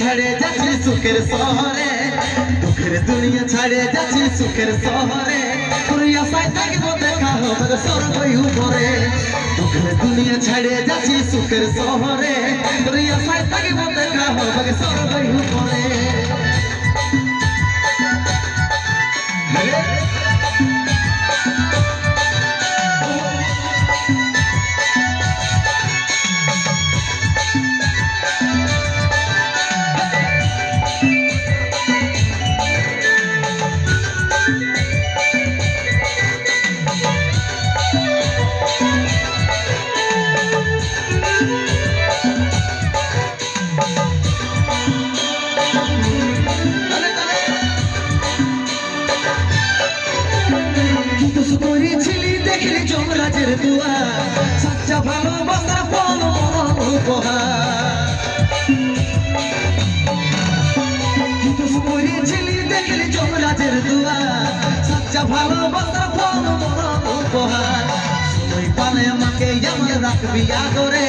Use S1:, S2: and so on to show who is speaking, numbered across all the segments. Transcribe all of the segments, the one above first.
S1: ছাড়ে যাচ্ছি সুখের শহরে, দুঃখের দুনিয়া ছাড়ে যাচ্ছি সুখের শহরে, তোর আশায় থাকবো দেখা হবে স্বর্গ উপরে। দুঃখের দুনিয়া ছাড়ে যাচ্ছি সুখের শহরে, তোর আশায় থাকবো দেখা হবে স্বর্গ উপরে। দেখলি যমরাজের দুয়া, সাচ্চা ভালোবাসা ফল মরণ উপহার। করেছিলি দেখলি যমরাজের দুয়া, সাচ্চা ভালোবাসা ফল মরণ উপহার। সময় পালে আমাকে এমন রাখবি আদরে,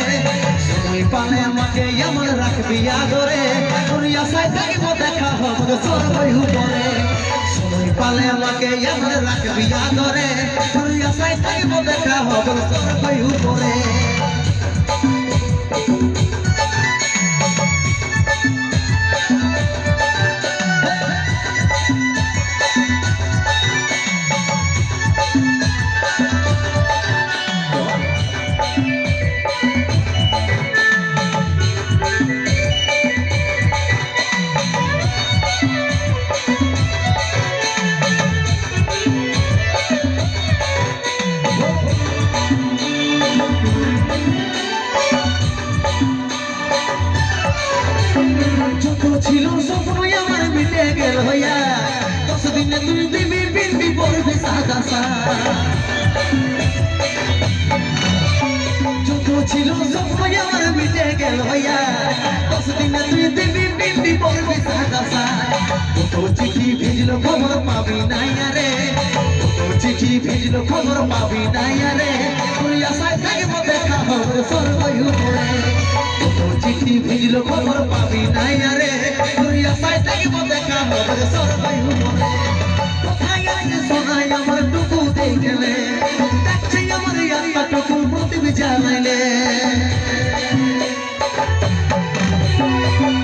S1: সময় পালে আমাকে এমন রাখবি আদরে, তোর আশায় থাকবো দেখা হবে স্বর্গ উপরে। সময় পালে আমাকে এমন রাখবি আদরে, তোর আশায় থাকবো দেখা হবে স্বর্গ উপরে। ছিল স্বপ্ন আমার মিটে গেল হইয়া, 10 দিনে তুই দিবি বিনবি পড়বি সাদা সা। যত ছিল স্বপ্ন আমার মিটে গেল হইয়া, 10 দিনে তুই দিবি বিনবি পড়বি সাদা সা। কত চিঠি ভিজলো খবর পাবি নাই আরে, কত চিঠি ভিজলো খবর পাবি নাই আরে, তোর আশায় থাকবো দেখা হবে স্বর্গ উপরে। কত চিঠি ভিজলো খবর পাবি নাই আরে, তোর আশায় থাকবো দেখা হবে স্বর্গ উপরে। কোথায় আছে সোনাই আমার টুকু দেখলে, দেখছে আমার আত্মাটুকু প্রদীপ জ্বালাইলে।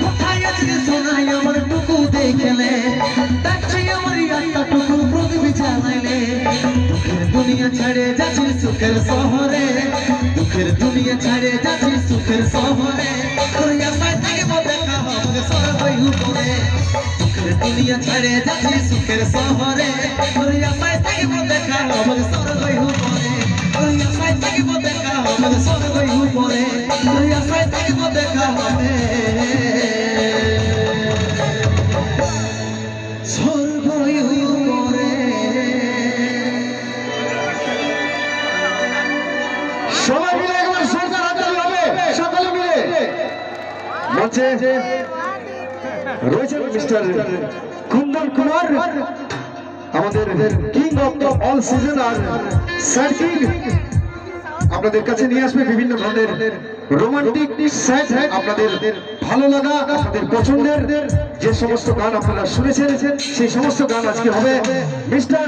S1: কোথায় আছে সোনাই আমার টুকু দেখলে, দেখছে আমার আত্মাটুকু প্রদীপ জ্বালাইলে। দুঃখের দুনিয়া ছাড়ে যাচ্ছি সুখের শহরে, দুঃখের দুনিয়া ছাড়ে যাচ্ছি সুখের শহরে, তোর আশায় থাকবো দেখা হবে স্বর্গ উপরে। দুঃখের দুনিয়া ছাড়ে যাচ্ছি সুখের শহরে, তোর আশায় থাকবো দেখা হবে স্বর্গ উপরে। তোর আশায় থাকবো দেখা হবে স্বর্গ উপরে, তোর আশায় থাকবো দেখা হবে স্বর্গ উপরে।
S2: সবাই মিলে একবার সরকার হাততালি হবে, সকলে মিলে। মঞ্চে রয়েছেন মিস্টার কুন্দন কুমার, আমাদের king of the all season আর স্যাড কিং। আপনাদের কাছে নিয়ে আসবে বিভিন্ন ধরনের রোমান্টিক স্যাড, আপনাদের ভালো লাগা, আপনাদের পছন্দের যে সমস্ত গান আপনারা শুনেছেন সেই সমস্ত গান আজকে হবে। মিস্টার